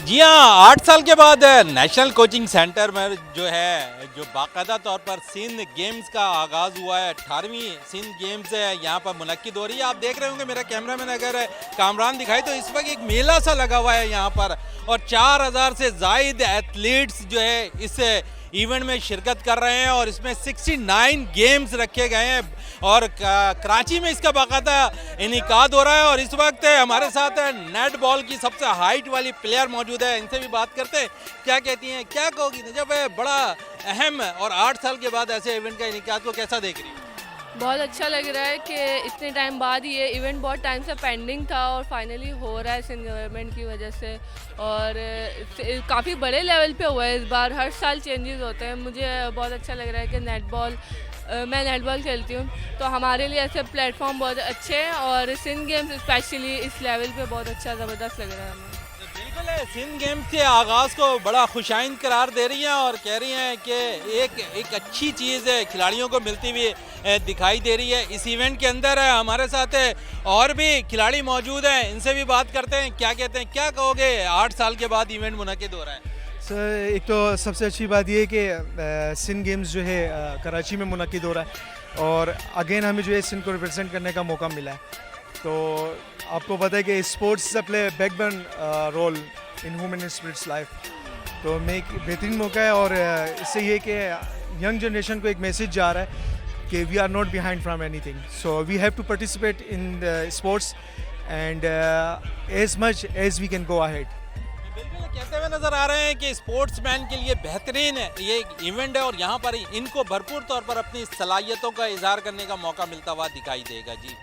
जी हाँ, 8 साल के बाद नेशनल कोचिंग सेंटर में जो बाकायदा तौर पर सिंध गेम्स का आगाज़ हुआ है। 18वीं सिंध गेम्स यहाँ पर मुनक्किद हो रही है। आप देख रहे होंगे, मेरा कैमरामैन अगर कामरान दिखाई तो इस वक्त एक मेला सा लगा हुआ है यहाँ पर, और 4000 से ज़ायद एथलीट्स जो है इस इवेंट में शिरकत कर रहे हैं, और इसमें 69 गेम्स रखे गए हैं, और कराची में इसका बाकायदा इनेकाद हो रहा है। और इस वक्त हमारे साथ नेट बॉल की सबसे हाइट वाली प्लेयर मौजूद है, इनसे भी बात करते हैं क्या कहती हैं, क्या कहोगी जब बड़ा अहम और 8 साल के बाद ऐसे इवेंट का इनेकाद को कैसा देख रही है? बहुत अच्छा लग रहा है कि इतने टाइम बाद ये इवेंट बहुत टाइम से पेंडिंग था और फाइनली हो रहा है सिंध गवर्नमेंट की वजह से, और काफ़ी बड़े लेवल पे हुआ है इस बार। हर साल चेंजेस होते हैं। मुझे बहुत अच्छा लग रहा है कि मैं नेटबॉल खेलती हूँ, तो हमारे लिए ऐसे प्लेटफॉर्म बहुत अच्छे हैं, और सिंध गेम्स स्पेशली इस लेवल पे बहुत अच्छा ज़बरदस्त लग रहा है हमें। बिल्कुल है, सिंध गेम्स के आगाज़ को बड़ा खुशाइंद करार दे रही हैं, और कह रही हैं कि एक अच्छी चीज़ है खिलाड़ियों को मिलती हुई दिखाई दे रही है। इस इवेंट के अंदर हमारे साथ और भी खिलाड़ी मौजूद हैं, इनसे भी बात करते हैं क्या कहते हैं। क्या कहोगे 8 साल के बाद इवेंट मुनक्किद हो रहा है? सर, एक तो सबसे अच्छी बात ये है कि सिंध गेम्स जो है कराची में मुनक्किद हो रहा है, और अगेन हमें जो है सिंध को रिप्रेजेंट करने का मौका मिला है। तो आपको पता है कि sports play backbone role in human spirits life, तो मैं एक बेहतरीन मौका है। और इससे ये कि यंग जनरेशन को एक मैसेज जा रहा है कि we are not behind from anything, so we have to participate in the sports and as much as we can go ahead. बिल्कुल कहते हुए नजर आ रहे हैं कि स्पोर्ट्समैन के लिए बेहतरीन है ये इवेंट है, और यहाँ पर इनको भरपूर तौर पर अपनी सलाहियतों का इजहार करने का मौका मिलता हुआ दिखाई देगा। जी।